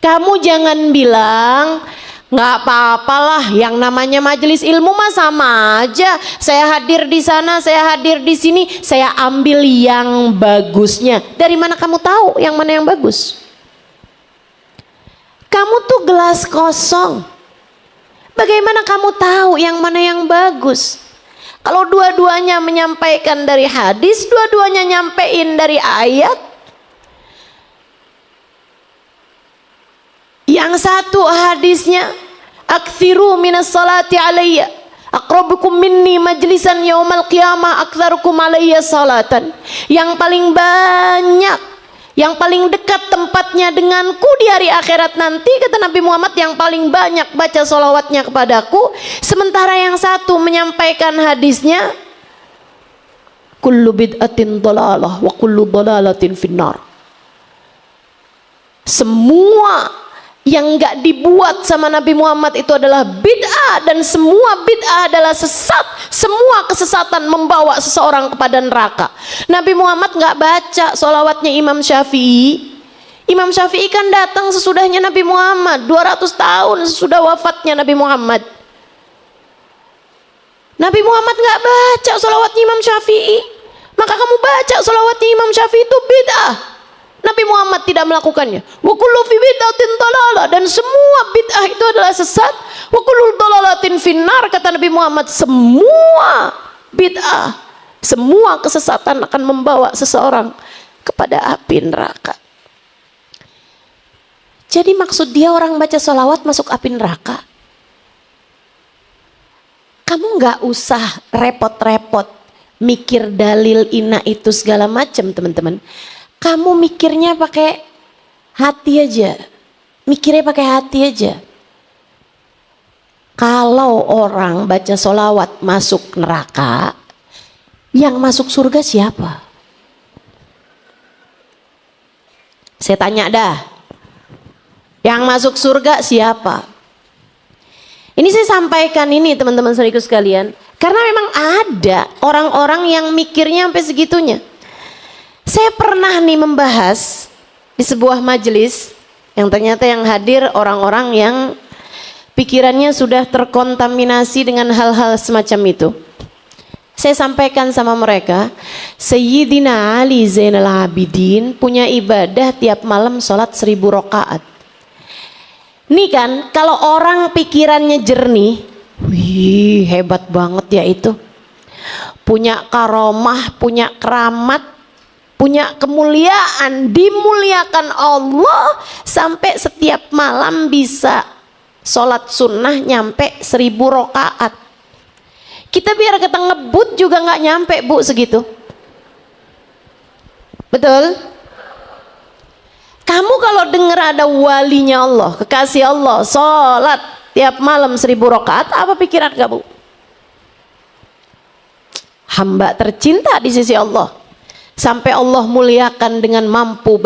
Kamu jangan bilang nggak apa-apalah, yang namanya majelis ilmu mah sama aja. Saya hadir di sana, saya hadir di sini, saya ambil yang bagusnya. Dari mana kamu tahu yang mana yang bagus? Kamu tuh gelas kosong. Bagaimana kamu tahu yang mana yang bagus? Kalau dua-duanya menyampaikan dari hadis, dua-duanya nyampein dari ayat. Yang satu hadisnya, aktsiru minas salati alayya, aqrabukum minni majlisan yaumal qiyamah aktsarukum alayya salatan. Yang paling banyak, yang paling dekat tempatnya denganku di hari akhirat nanti, kata Nabi Muhammad, yang paling banyak baca sholawatnya kepadaku. Sementara yang satu menyampaikan hadisnya, kullu bid'atin dhalalah wa kullu dhalalatin finnar. Semua yang enggak dibuat sama Nabi Muhammad itu adalah bid'ah, dan semua bid'ah adalah sesat. Semua kesesatan membawa seseorang kepada neraka. Nabi Muhammad enggak baca sholawatnya Imam Syafi'i. Imam Syafi'i kan datang sesudahnya Nabi Muhammad, 200 tahun sesudah wafatnya Nabi Muhammad. Nabi Muhammad enggak baca sholawatnya Imam Syafi'i. Maka kamu baca sholawatnya Imam Syafi'i itu bid'ah. Nabi Muhammad tidak melakukannya. Wa kullu fi bid'atin dhalalah, dan semua bid'ah itu adalah sesat. Wa kullu dhalalatin finnar, kata Nabi Muhammad, semua bid'ah, semua kesesatan akan membawa seseorang kepada api neraka. Jadi maksud dia orang baca sholawat masuk api neraka? Kamu nggak usah repot-repot mikir dalil ina itu segala macam, teman-teman. Kamu mikirnya pakai hati aja, mikirnya pakai hati aja. Kalau orang baca sholawat masuk neraka, yang masuk surga siapa? Saya tanya dah, yang masuk surga siapa? Ini saya sampaikan ini teman-teman saudaraku sekalian, karena memang ada orang-orang yang mikirnya sampai segitunya. Saya pernah nih membahas di sebuah majelis yang ternyata yang hadir orang-orang yang pikirannya sudah terkontaminasi dengan hal-hal semacam itu. Saya sampaikan sama mereka, Sayyidina Ali Zainal Abidin punya ibadah tiap malam sholat 1000 rakaat. Nih kan, kalau orang pikirannya jernih, wih hebat banget ya itu. Punya karomah, punya keramat, punya kemuliaan, dimuliakan Allah sampai setiap malam bisa sholat sunnah nyampe 1000 rakaat. Kita biar kata ngebut juga nggak nyampe bu segitu. Betul? Kamu kalau dengar ada walinya Allah, kekasih Allah, sholat tiap malam 1000 rakaat, apa pikiran kamu? Hamba tercinta di sisi Allah. Sampai Allah muliakan dengan mampu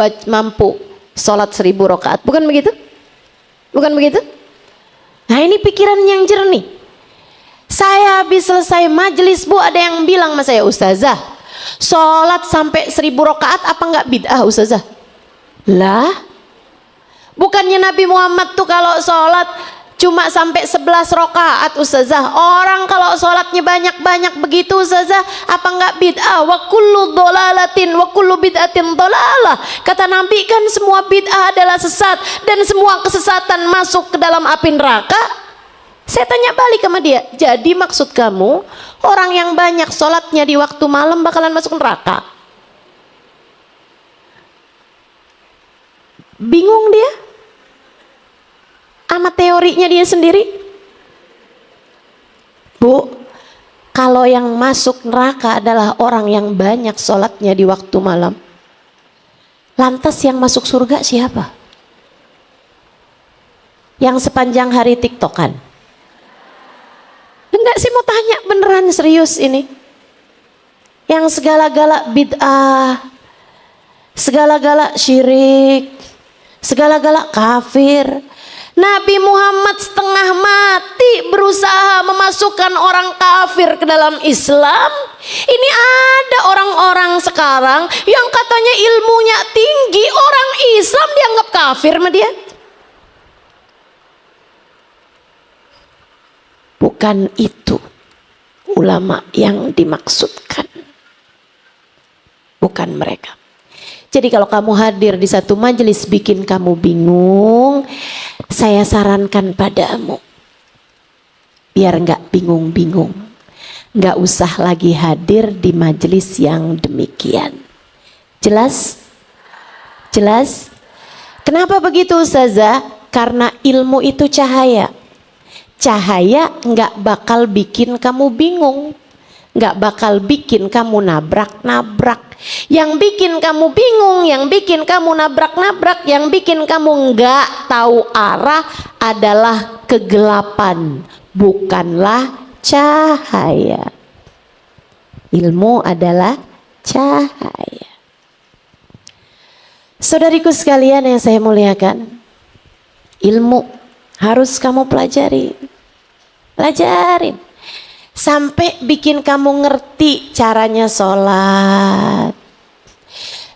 sholat 1000 rakaat. Bukan begitu? Bukan begitu? Nah ini pikiran yang jernih. Saya habis selesai majelis bu, ada yang bilang sama saya, Ustazah, sholat sampai 1000 rakaat apa enggak bid'ah Ustazah? Lah, bukannya Nabi Muhammad tuh kalau sholat cuma sampai 11 rakaat Ustazah. Orang kalau sholatnya banyak-banyak begitu Ustazah, apa enggak bid'ah? Wa kullu dhalalatin wa kullu bid'atin dhalalah. Kata Nabi kan semua bid'ah adalah sesat, dan semua kesesatan masuk ke dalam api neraka. Saya tanya balik sama dia, jadi maksud kamu orang yang banyak sholatnya di waktu malam bakalan masuk neraka? Bingung dia sama teorinya dia sendiri. Bu, kalau yang masuk neraka adalah orang yang banyak sholatnya di waktu malam, lantas yang masuk surga siapa? Yang sepanjang hari tiktokan? Enggak sih, mau tanya beneran serius ini. Yang segala-gala bid'ah, segala-gala syirik, segala-gala kafir. Nabi Muhammad setengah mati berusaha memasukkan orang kafir ke dalam Islam. Ini ada orang-orang sekarang yang katanya ilmunya tinggi, orang Islam dianggap kafir sama dia. bukan itu ulama yang dimaksudkan. Bukan mereka. Jadi kalau kamu hadir di satu majelis bikin kamu bingung, saya sarankan padamu, biar nggak bingung-bingung, nggak usah lagi hadir di majelis yang demikian. Jelas? Jelas? Kenapa begitu Ustazah? Karena ilmu itu cahaya. Cahaya nggak bakal bikin kamu bingung, nggak bakal bikin kamu nabrak-nabrak. Yang bikin kamu bingung, yang bikin kamu nabrak-nabrak, yang bikin kamu nggak tahu arah adalah kegelapan, bukanlah cahaya. Ilmu adalah cahaya. Saudariku sekalian yang saya muliakan, ilmu harus kamu pelajari. Pelajarin sampai bikin kamu ngerti caranya sholat,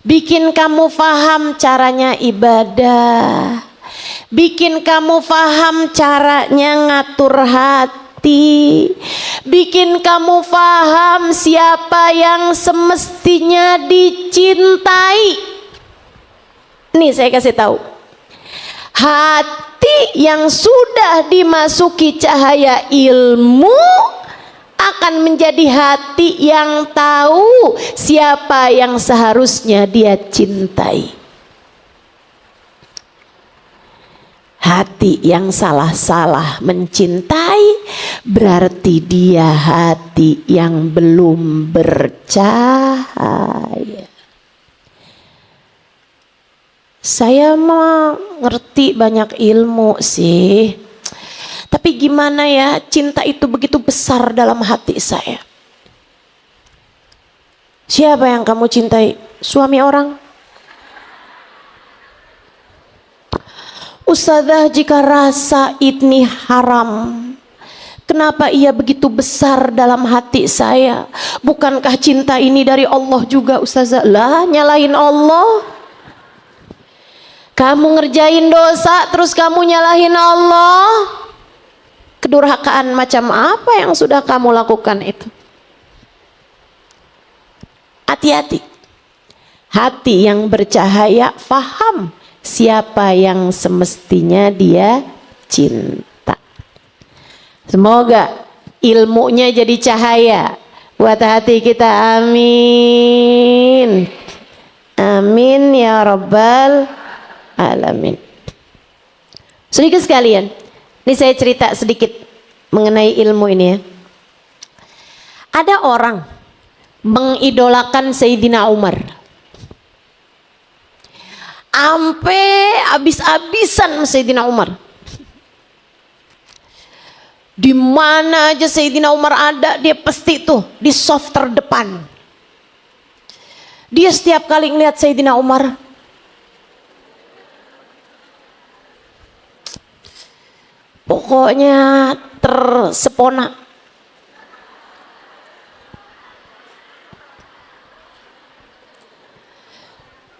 bikin kamu paham caranya ibadah, bikin kamu paham caranya ngatur hati, bikin kamu paham siapa yang semestinya dicintai. Nih saya kasih tahu, hati yang sudah dimasuki cahaya ilmu akan menjadi hati yang tahu siapa yang seharusnya dia cintai. Hati yang salah-salah mencintai berarti dia hati yang belum bercahaya. Saya mah ngerti banyak ilmu sih, tapi gimana ya, cinta itu begitu besar dalam hati saya. Siapa yang kamu cintai? Suami orang? Ustazah, jika rasa ini haram, kenapa ia begitu besar dalam hati saya? Bukankah cinta ini dari Allah juga Ustazah? Lah, nyalahin Allah. Kamu ngerjain dosa terus kamu nyalahin Allah. Kedurhakaan macam apa yang sudah kamu lakukan itu? Hati-hati. Hati yang bercahaya faham siapa yang semestinya dia cinta. Semoga ilmunya jadi cahaya buat hati kita, amin. Amin ya rabbal alamin. Sedikit sekalian, ini saya cerita sedikit mengenai ilmu ini ya. Ada orang mengidolakan Sayyidina Umar, ampe habis-habisan Sayyidina Umar. Di mana aja Sayyidina Umar ada, dia pasti tuh di soft terdepan. Dia setiap kali ngelihat Sayyidina Umar, pokoknya tersepona.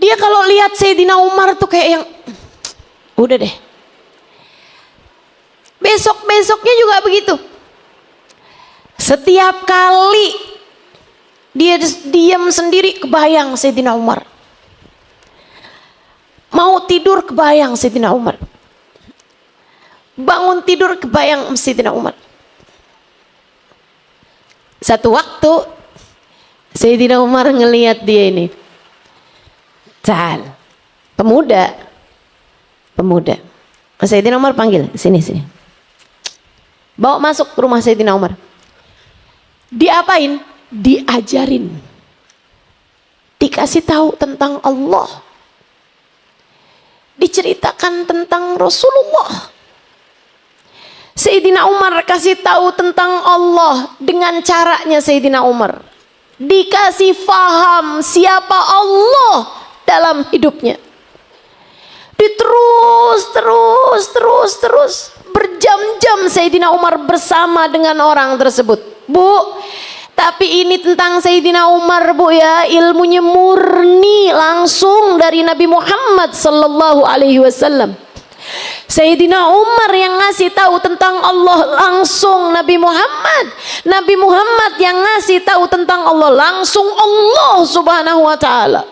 Dia kalau lihat Sayyidina Umar tuh kayak yang udah deh. Besok-besoknya juga begitu. Setiap kali dia diam sendiri kebayang Sayyidina Umar. Mau tidur kebayang Sayyidina Umar. Bangun tidur kebayang Sayyidina Umar. Satu waktu Sayyidina Umar ngelihat dia ini. Pemuda. Sayyidina Umar panggil, sini. Bawa masuk ke rumah Sayyidina Umar. Diapain? Diajarin. Dikasih tahu tentang Allah. Diceritakan tentang Rasulullah. Sayyidina Umar kasih tahu tentang Allah dengan caranya Sayyidina Umar. Dikasih faham siapa Allah dalam hidupnya. Terus berjam-jam Sayyidina Umar bersama dengan orang tersebut. Bu, tapi ini tentang Sayyidina Umar bu ya, ilmunya murni langsung dari Nabi Muhammad sallallahu alaihi wasallam. Sayyidina Umar yang ngasih tahu tentang Allah langsung Nabi Muhammad. Nabi Muhammad yang ngasih tahu tentang Allah langsung Allah Subhanahu wa taala.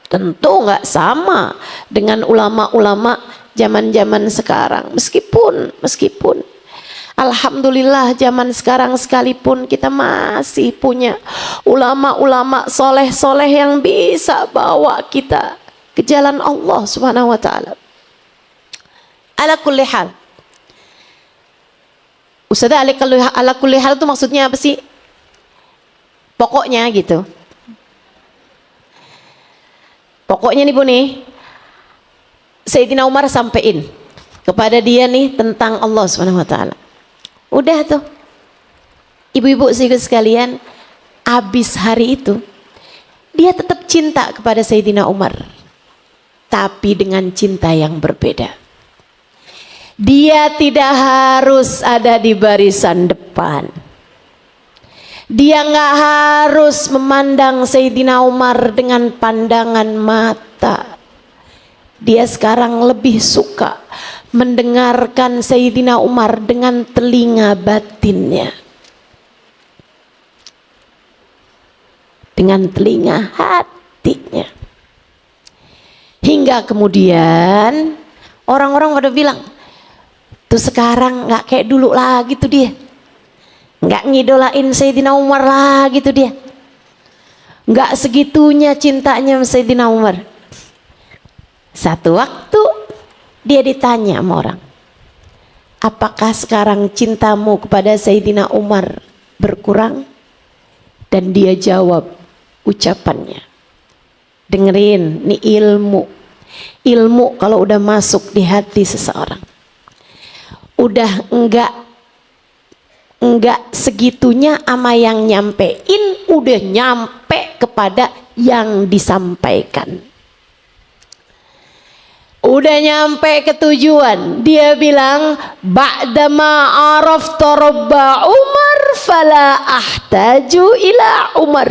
Tentu nggak sama dengan ulama-ulama zaman-zaman sekarang. Meskipun alhamdulillah zaman sekarang sekalipun kita masih punya ulama-ulama soleh-soleh yang bisa bawa kita ke jalan Allah Subhanahu wa taala. Ala kulli hal. Ustazah, ala kulli hal itu maksudnya apa sih? Pokoknya gitu. Pokoknya nih Bu nih, Sayyidina Umar sampein kepada dia nih tentang Allah Subhanahu wa taala. Udah tuh. Ibu-ibu sekalian, habis hari itu dia tetap cinta kepada Sayyidina Umar. Tapi dengan cinta yang berbeda. Dia tidak harus ada di barisan depan. Dia nggak harus memandang Sayyidina Umar dengan pandangan mata. Dia sekarang lebih suka mendengarkan Sayyidina Umar dengan telinga batinnya. Dengan telinga hatinya. Hingga kemudian orang-orang pada bilang, tuh sekarang nggak kayak dulu lagi tuh dia, nggak ngidolain Sayyidina Umar lagi tuh dia, nggak segitunya cintanya sama Sayyidina Umar. Satu waktu dia ditanya sama orang, apakah sekarang cintamu kepada Sayyidina Umar berkurang? Dan dia jawab ucapannya, dengerin nih ilmu kalau udah masuk di hati seseorang, udah enggak segitunya ama yang nyampein, udah nyampe kepada yang disampaikan, udah nyampe ke tujuan. Dia bilang, ba'dama arafta rabba Umar fala ahtaju ila Umar.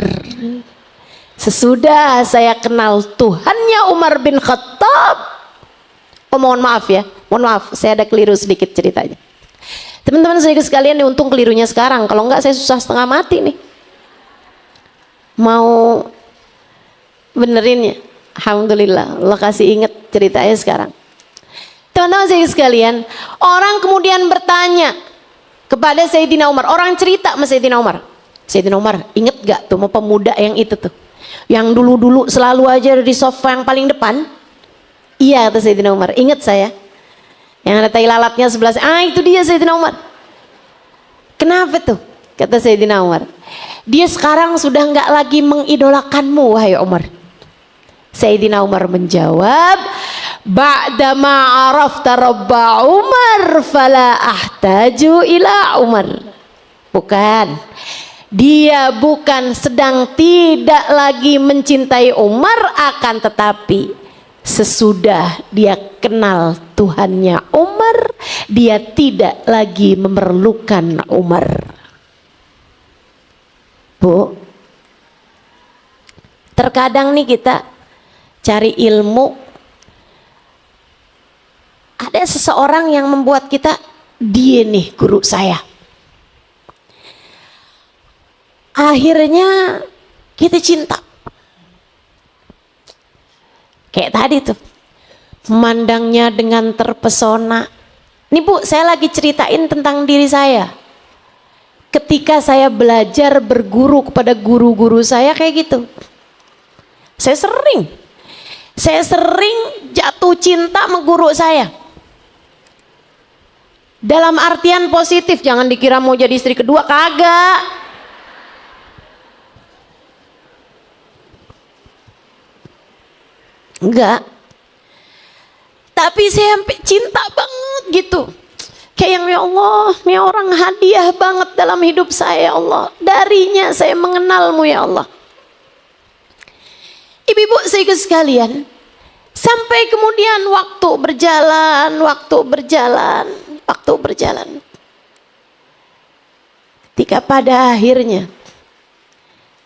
Sesudah saya kenal Tuhannya Umar bin Khattab. Oh mohon maaf ya, mohon maaf, saya ada keliru sedikit ceritanya. Teman-teman saya sekalian, nih untung kelirunya sekarang, kalau enggak saya susah setengah mati nih mau benerinnya. Alhamdulillah Allah kasih ingat ceritanya sekarang. Teman-teman saya sekalian, orang kemudian bertanya kepada Sayyidina Umar, orang cerita sama Sayyidina Umar, Sayyidina Umar inget gak tuh mau pemuda yang itu tuh, yang dulu-dulu selalu aja di sofa yang paling depan? Iya kata Sayyidina Umar, ingat saya. Yang ada tai lalatnya sebelah saya. Ah itu dia Sayyidina Umar. Kenapa tuh? Kata Sayyidina Umar, dia sekarang sudah nggak lagi mengidolakanmu wahai Umar. Sayyidina Umar menjawab, ba'dama arafta rabba Umar fala ahtaju ila Umar. Bukan, dia bukan sedang tidak lagi mencintai Umar, akan tetapi sesudah dia kenal Tuhannya Umar, dia tidak lagi memerlukan Umar. Bu, terkadang nih kita cari ilmu, ada seseorang yang membuat kita, dia nih guru saya. Akhirnya kita cinta. Kayak tadi tuh, memandangnya dengan terpesona. Nih Bu, saya lagi ceritain tentang diri saya. Ketika saya belajar berguru kepada guru-guru saya kayak gitu. Saya sering jatuh cinta sama guru saya. Dalam artian positif, jangan dikira mau jadi istri kedua, kagak. Enggak. Tapi saya sampai cinta banget gitu. Kayak yang ya Allah, ini orang hadiah banget dalam hidup saya ya Allah. Darinya saya mengenalmu ya Allah. Ibu-ibu saya sekalian, sampai kemudian waktu berjalan. Ketika pada akhirnya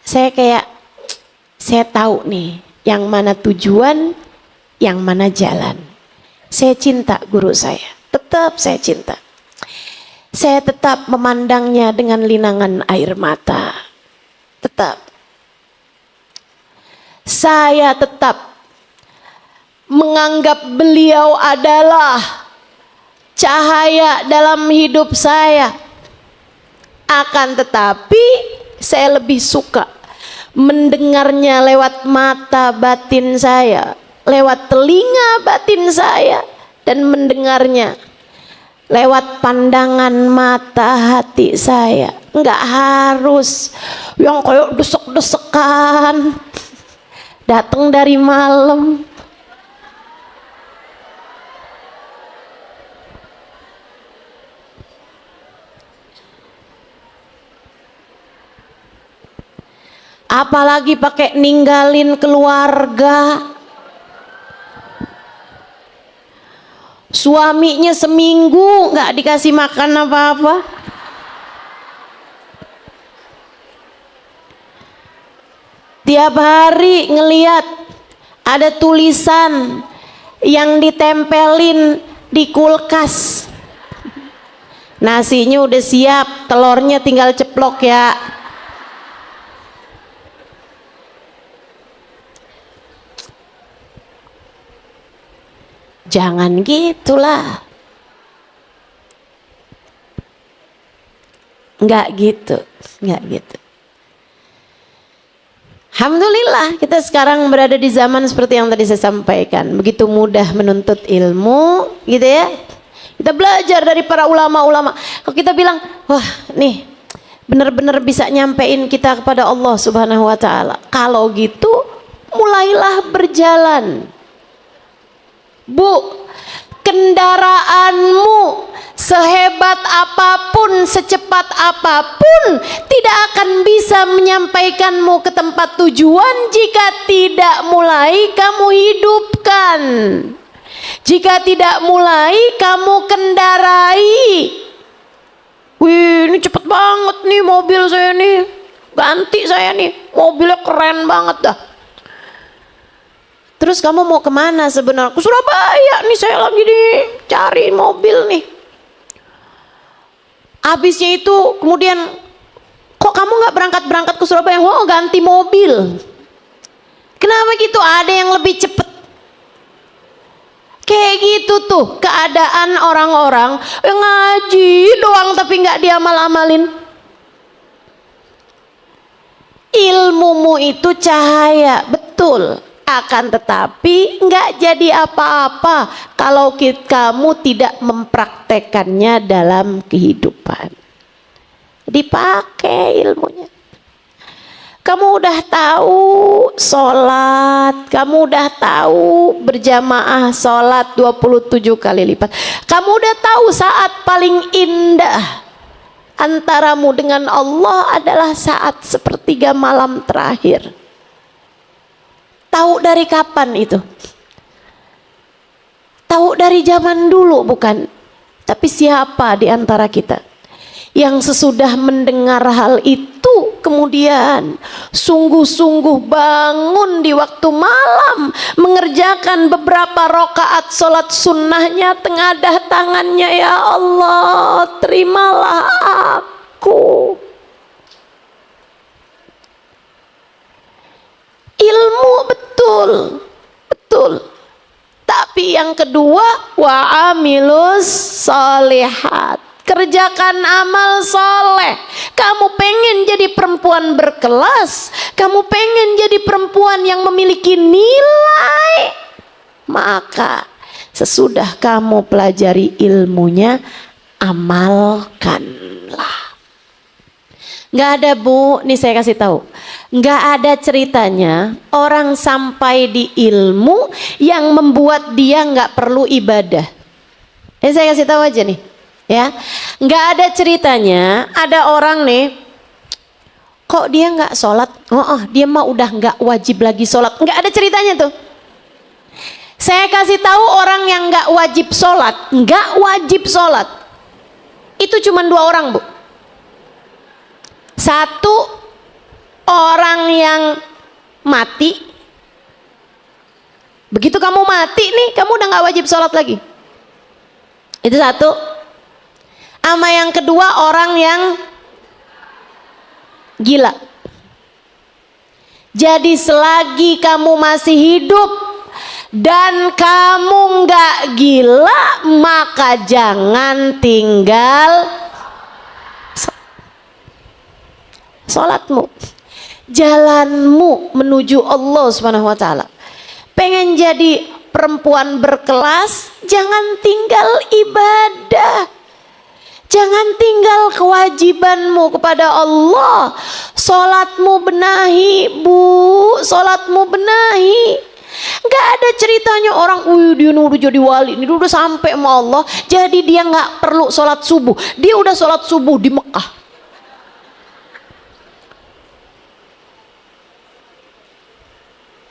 saya tahu nih yang mana tujuan, yang mana jalan. Saya cinta guru saya, tetap saya cinta. Saya tetap memandangnya dengan linangan air mata. Tetap. Saya tetap menganggap beliau adalah cahaya dalam hidup saya. Akan tetapi saya lebih suka mendengarnya lewat mata batin saya, lewat telinga batin saya, dan mendengarnya lewat pandangan mata hati saya. Enggak harus yang kayak desek-desekan, datang dari malam. Apalagi pakai ninggalin keluarga. Suaminya seminggu nggak dikasih makan apa-apa. Tiap hari ngeliat ada tulisan yang ditempelin di kulkas. Nasinya udah siap, telurnya tinggal ceplok ya. Jangan gitulah. Enggak gitu, enggak gitu. Alhamdulillah kita sekarang berada di zaman seperti yang tadi saya sampaikan. Begitu mudah menuntut ilmu, gitu ya. Kita belajar dari para ulama-ulama. Kalau kita bilang, wah nih benar-benar bisa nyampein kita kepada Allah Subhanahu wa Ta'ala. Kalau gitu, mulailah berjalan. Bu, kendaraanmu sehebat apapun, secepat apapun, tidak akan bisa menyampaikanmu ke tempat tujuan jika tidak mulai kamu hidupkan, jika tidak mulai kamu kendarai. Wih, ini cepet banget nih mobil saya nih, ganti saya nih, mobilnya keren banget dah. Terus kamu mau kemana sebenarnya? Ke Surabaya nih, saya lagi dicari mobil nih. Habisnya itu kemudian, kok kamu nggak berangkat ke Surabaya? Oh, ganti mobil. Kenapa gitu? Ada yang lebih cepet. Kayak gitu tuh keadaan orang-orang yang ngaji doang tapi nggak diamal-amalin. Ilmumu itu cahaya, betul. Akan tetapi nggak jadi apa-apa kalau kamu tidak mempraktekannya dalam kehidupan. Dipakai ilmunya. Kamu udah tahu sholat, kamu udah tahu berjamaah sholat 27 kali lipat. Kamu udah tahu saat paling indah antaramu dengan Allah adalah saat sepertiga malam terakhir. Tahu dari kapan itu? Tahu dari zaman dulu bukan? Tapi siapa di antara kita yang sesudah mendengar hal itu kemudian sungguh-sungguh bangun di waktu malam mengerjakan beberapa rakaat sholat sunnahnya, tengadah tangannya, ya Allah terimalah aku. Ilmu betul. Tapi yang kedua, wa amilus solihat, kerjakan amal soleh. Kamu pengen jadi perempuan berkelas, kamu pengen jadi perempuan yang memiliki nilai, maka sesudah kamu pelajari ilmunya, amalkanlah. Nggak ada bu, nih saya kasih tahu, nggak ada ceritanya orang sampai di ilmu yang membuat dia nggak perlu ibadah. Saya kasih tahu aja nih, ya, nggak ada ceritanya ada orang nih, kok dia nggak sholat, dia mah udah nggak wajib lagi sholat. Nggak ada ceritanya tuh. Saya kasih tahu orang yang nggak wajib sholat, itu cuma 2 orang bu. Satu, orang yang mati Begitu kamu mati nih, kamu udah nggak wajib sholat lagi. Itu satu. Sama yang kedua, orang yang gila. Jadi selagi kamu masih hidup dan kamu nggak gila, maka jangan tinggal sholatmu. Jalanmu menuju Allah Subhanahu wa taala. Pengen jadi perempuan berkelas, jangan tinggal ibadah. Jangan tinggal kewajibanmu kepada Allah. Sholatmu benahi, Bu. Sholatmu benahi. Gak ada ceritanya orang, dia udah jadi wali, ini udah sampai sama Allah, jadi dia gak perlu sholat subuh. Dia udah sholat subuh di Mekah.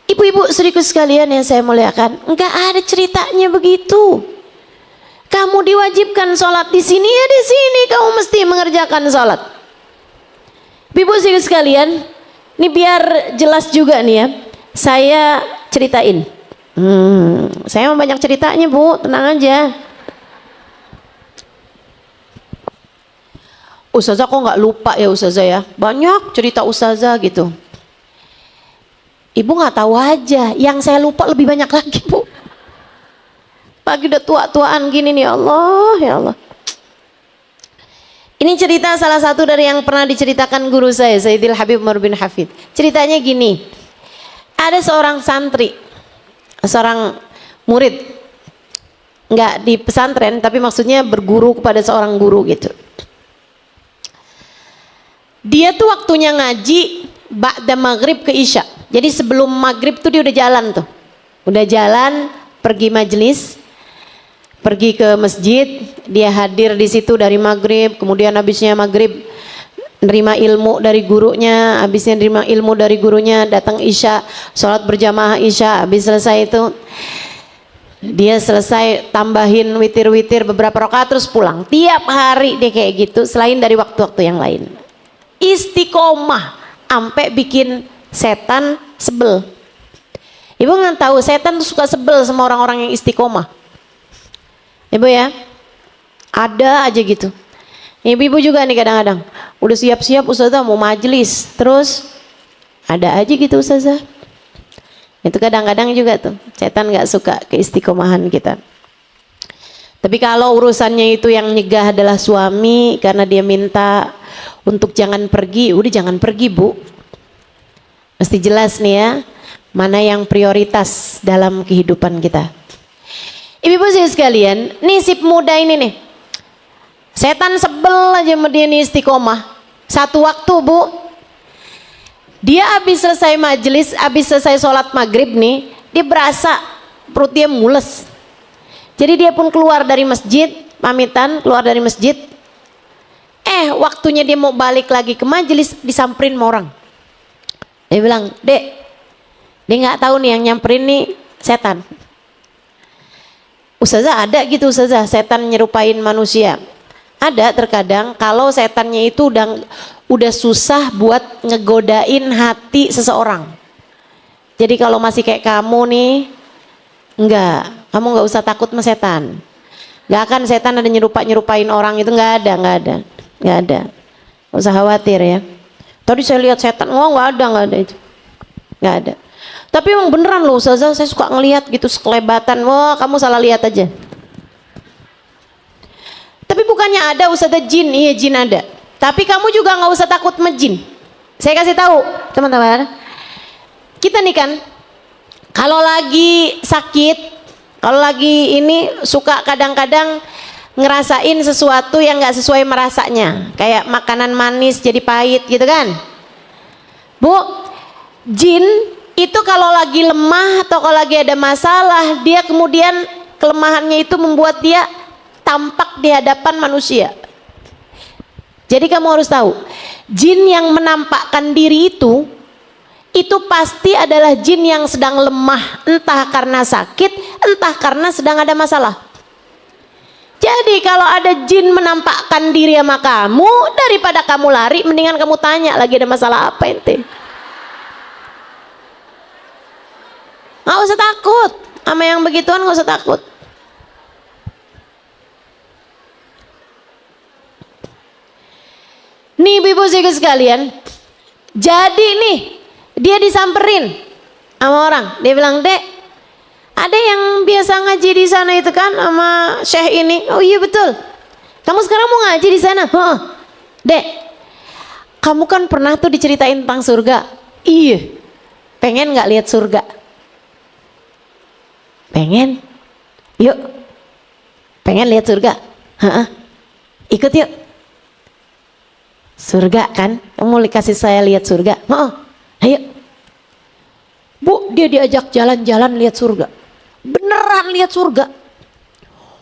Ibu-ibu saudaraku sekalian yang saya muliakan, enggak ada ceritanya begitu. Kamu diwajibkan sholat di sini, ya di sini kamu mesti mengerjakan sholat. Ibu saudaraku sekalian, ini biar jelas juga nih ya, saya ceritain. Saya mau banyak ceritanya Bu, tenang aja. Ustazah kok nggak lupa ya Ustazah ya, banyak cerita Ustazah gitu. Ibu nggak tahu aja, yang saya lupa lebih banyak lagi Bu. Pagi udah tua-tuaan gini nih, Allah ya Allah. Ini cerita salah satu dari yang pernah diceritakan guru saya, Sayyidil Habib Umar bin Hafid. Ceritanya gini, ada seorang santri, seorang murid, nggak di pesantren tapi maksudnya berguru kepada seorang guru gitu. Dia tuh waktunya ngaji ba'da maghrib ke isya. Jadi sebelum maghrib tuh dia udah jalan tuh, udah jalan pergi majelis, pergi ke masjid, dia hadir di situ dari maghrib, kemudian habisnya maghrib nerima ilmu dari gurunya, habisnya nerima ilmu dari gurunya, datang isya, sholat berjamaah isya, habis selesai itu dia selesai tambahin witir-witir beberapa rakaat terus pulang. Tiap hari dia kayak gitu, selain dari waktu-waktu yang lain. Istiqomah sampai bikin setan sebel. Ibu nggak tahu setan tuh suka sebel sama orang-orang yang istiqomah. Ibu ya, ada aja gitu. Ibu-ibu juga nih kadang-kadang udah siap-siap Ustazah mau majelis, terus ada aja gitu Ustazah. Itu kadang-kadang juga tuh setan nggak suka keistiqomahan kita. Tapi kalau urusannya itu yang nyegah adalah suami karena dia minta untuk jangan pergi, udah jangan pergi Bu. Mesti jelas nih ya, mana yang prioritas dalam kehidupan kita. Ibu-ibu sekalian, nisib muda ini nih, setan sebel aja sama dia nih istiqomah. Satu waktu Bu, dia habis selesai majelis, habis selesai sholat maghrib nih, dia berasa perut dia mules. Jadi dia pun keluar dari masjid, pamitan keluar dari masjid. Waktunya dia mau balik lagi ke majelis, disamperin sama orang. Dia bilang, Dek, dia nggak tahu nih yang nyamperin nih setan. Ustazah ada gitu Ustazah, setan nyerupain manusia. Ada terkadang kalau setannya itu udah susah buat ngegodain hati seseorang. Jadi kalau masih kayak kamu nih, kamu nggak usah takut sama setan. Nggak akan setan ada nyerupain orang itu, nggak ada. Nggak usah khawatir ya. Tadi saya lihat setan, nggak ada itu, nggak ada. Tapi emang beneran loh Ustazah, saya suka ngelihat gitu sekelebatan. Kamu salah lihat aja. Tapi bukannya ada Ustazah jin, iya jin ada. Tapi kamu juga nggak usah takut sama jin. Saya kasih tahu teman-teman, kita nih kan, kalau lagi sakit, kalau lagi ini suka kadang-kadang ngerasain sesuatu yang nggak sesuai merasanya, kayak makanan manis jadi pahit gitu kan Bu. Jin itu kalau lagi lemah atau kalau lagi ada masalah, dia kemudian kelemahannya itu membuat dia tampak di hadapan manusia. Jadi kamu harus tahu, jin yang menampakkan diri itu pasti adalah jin yang sedang lemah, entah karena sakit, entah karena sedang ada masalah. Jadi kalau ada jin menampakkan diri sama kamu, daripada kamu lari, mendingan kamu tanya lagi ada masalah apa ente. Nggak usah takut, Sama yang begituan nggak usah takut. Nih ibu-ibu sekalian, jadi nih dia disamperin sama orang, dia bilang, "Dek, ada yang biasa ngaji di sana itu kan sama Syekh ini." "Oh iya betul. Kamu sekarang mau ngaji di sana?" "Heeh." "Dek, kamu kan pernah tuh diceritain tentang surga." "Iya." "Pengen nggak lihat surga?" "Pengen." "Yuk." "Pengen lihat surga?" "Heeh." "Ikut yuk." "Surga kan? Kamu kasih saya lihat surga?" "Oh, ayo." Bu, dia diajak jalan-jalan lihat surga. Beneran lihat surga.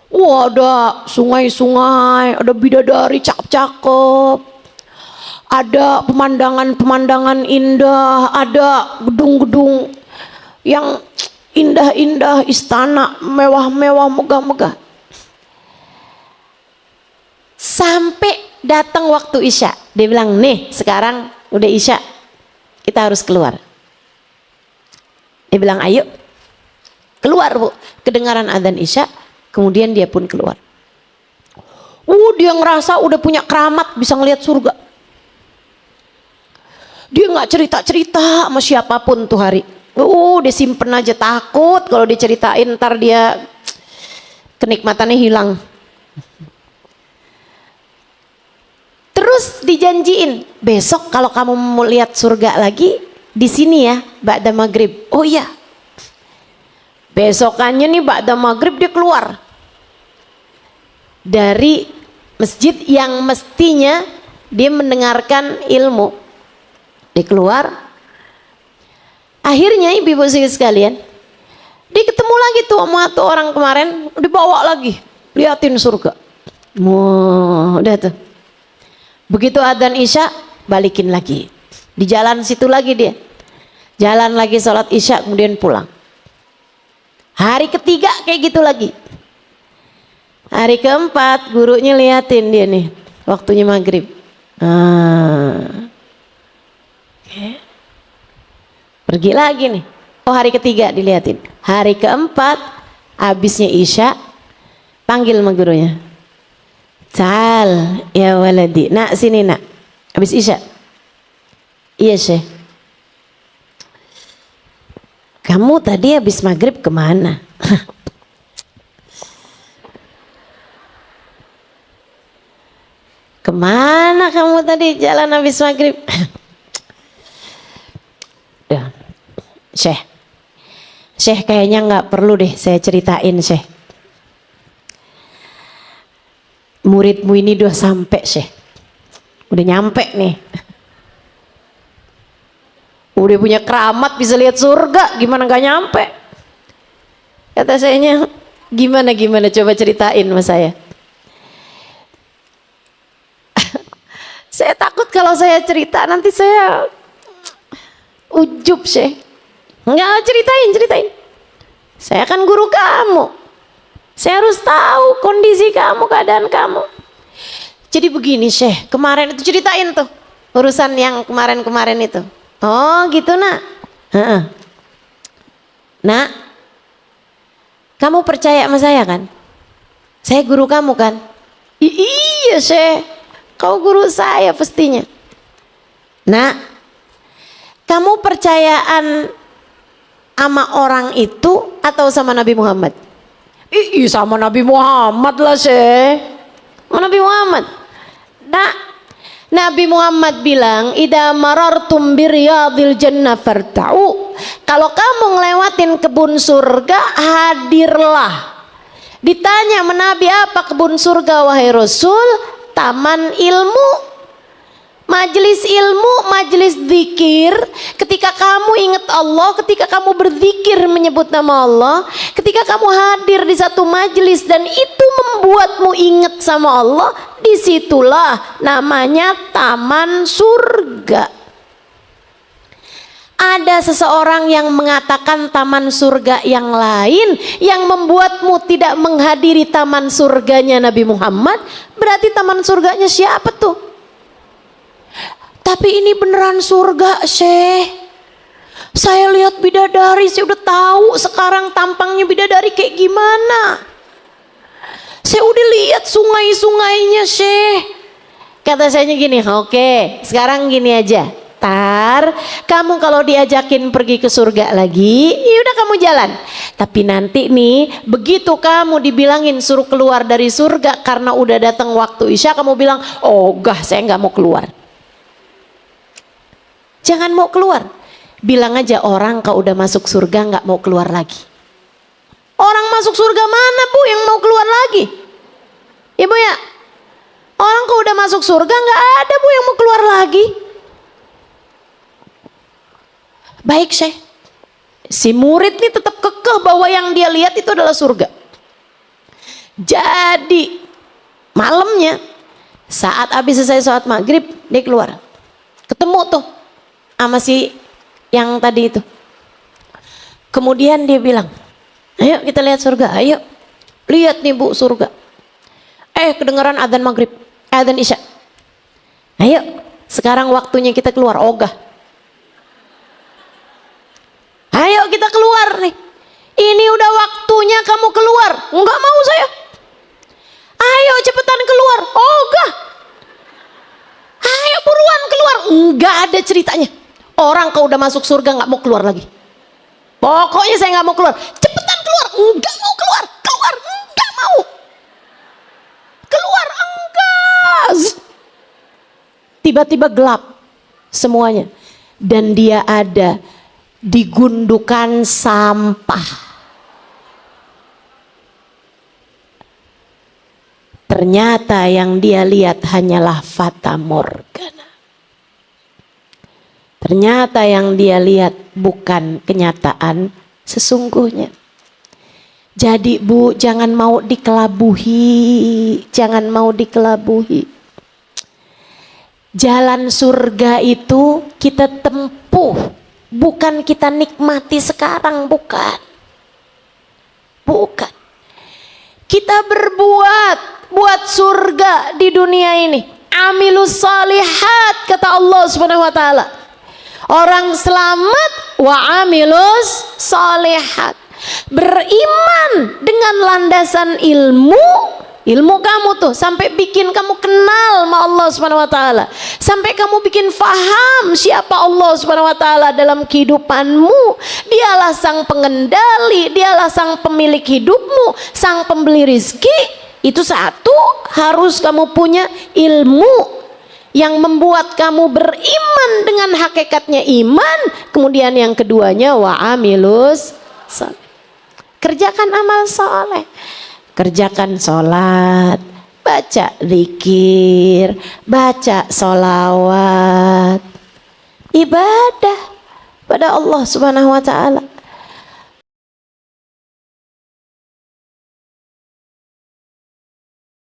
Wah, ada sungai-sungai, ada bidadari cakep-cakep, ada pemandangan-pemandangan indah, ada gedung-gedung yang indah-indah, istana mewah-mewah, megah-megah. Sampai datang waktu Isya, dia bilang, "Nih sekarang udah Isya, kita harus keluar." Dia bilang, "Ayo." Keluar bu, kedengaran adzan Isya, kemudian dia pun keluar. Dia ngerasa udah punya keramat bisa ngelihat surga. Dia nggak cerita-cerita sama siapapun tuh hari. Dia simpen aja, takut kalau diceritain ntar dia kenikmatannya hilang. Terus dijanjiin, "Besok kalau kamu mau lihat surga lagi di sini ya, ba'da maghrib." Oh iya. Besokannya nih ba'da maghrib dia keluar dari masjid yang mestinya dia mendengarkan ilmu. Dia keluar. Akhirnya ibu-ibu sekalian, dia ketemu lagi tuh sama tuh orang kemarin, dibawa lagi liatin surga. Udah tuh. Begitu adzan Isya, balikin lagi. Di jalan situ lagi dia. Jalan lagi sholat Isya, kemudian pulang. Hari ketiga kayak gitu lagi. Hari keempat, gurunya liatin dia nih, waktunya maghrib. Pergi lagi nih. Oh, hari ketiga diliatin. Hari keempat, habisnya Isya, panggil sama gurunya. "Ta'al ya waladi." "Nak sini nak." Habis Isya. "Iya Syekh." "Kamu tadi habis maghrib kemana?" "Kemana kamu tadi jalan habis maghrib?" Syekh kayaknya nggak perlu deh saya ceritain Syekh. Muridmu ini udah sampai Syekh. Udah nyampe nih. Udah punya keramat bisa lihat surga, gimana gak nyampe? Kata sayanya, gimana coba ceritain sama saya. Saya takut kalau saya cerita nanti saya ujub Syekh. Enggak, ceritain. Saya kan guru kamu. Saya harus tahu kondisi kamu, keadaan kamu. Jadi begini Syekh, kemarin itu ceritain tuh urusan yang kemarin itu. "Oh gitu nak." "Nak, kamu percaya sama saya kan? Saya guru kamu kan?" Iya Syekh, kau guru saya pastinya." "Nak, kamu percayaan sama orang itu atau sama Nabi Muhammad?" "Iya sama Nabi Muhammad lah Syekh." "Sama Nabi Muhammad." "Nak, Nabi Muhammad bilang, idza marartum biryadil jannah farta'u." Kalau kamu ngelewatin kebun surga, hadirlah. Ditanya sama Nabi, "Apa kebun surga wahai Rasul?" "Taman ilmu, majelis ilmu, majelis zikir." Ketika kamu ingat Allah, ketika kamu berzikir menyebut nama Allah, ketika kamu hadir di satu majelis dan itu membuatmu ingat sama Allah, disitulah namanya taman surga. Ada seseorang yang mengatakan taman surga yang lain yang membuatmu tidak menghadiri taman surganya Nabi Muhammad, berarti taman surganya siapa tuh? "Tapi ini beneran surga Syekh. Saya lihat bidadari, saya udah tahu sekarang tampangnya bidadari kayak gimana. Saya udah lihat sungai-sungainya, Syekh. Kata saya gini, oke, sekarang gini aja. Tar, kamu kalau diajakin pergi ke surga lagi, yaudah kamu jalan. Tapi nanti nih, begitu kamu dibilangin suruh keluar dari surga karena udah datang waktu Isya, kamu bilang, oh gah, saya nggak mau keluar. Jangan mau keluar. Bilang aja orang kalau udah masuk surga nggak mau keluar lagi. Orang masuk surga mana Bu yang mau keluar lagi? Ibu ya, orang kalau udah masuk surga nggak ada Bu yang mau keluar lagi. Baik Syekh, si murid ini tetap kekeh bahwa yang dia lihat itu adalah surga. Jadi malamnya saat habis selesai sholat maghrib, dia keluar, ketemu tuh sama si yang tadi itu. Kemudian dia bilang, ayo kita lihat surga, ayo lihat nih Bu surga. Kedengaran adzan maghrib, adzan isya. Ayo sekarang waktunya kita keluar, ogah. Ayo kita keluar nih. Ini udah waktunya kamu keluar. Enggak mau saya. Ayo cepetan keluar. Ogah. Ayo buruan keluar. Enggak ada ceritanya. Orang kalau udah masuk surga nggak mau keluar lagi. Pokoknya saya nggak mau keluar. Cepetan keluar. Enggak mau keluar. Keluar. Enggak mau. Keluar. Enggak. Tiba-tiba gelap semuanya. Dan dia ada di gundukan sampah. Ternyata yang dia lihat hanyalah fata morgana. Ternyata yang dia lihat bukan kenyataan sesungguhnya. Jadi Bu, jangan mau dikelabuhi, jangan mau dikelabuhi. Jalan surga itu kita tempuh, bukan kita nikmati sekarang, bukan. Bukan. Kita berbuat buat surga di dunia ini. Amilus salihat kata Allah Subhanahu wa taala. Orang selamat wa amilus salihat. Beriman dengan landasan ilmu. Ilmu kamu tuh sampai bikin kamu kenal sama Allah Subhanahu wa taala. Sampai kamu bikin faham siapa Allah Subhanahu wa taala dalam kehidupanmu. Dialah sang pengendali, dialah sang pemilik hidupmu, sang pemberi rizki. Itu satu, harus kamu punya ilmu yang membuat kamu beriman dengan hakikatnya iman. Kemudian yang keduanya wa amilus salih. Kerjakan amal soleh. Kerjakan sholat, baca zikir, baca sholawat, ibadah pada Allah Subhanahu wa ta'ala.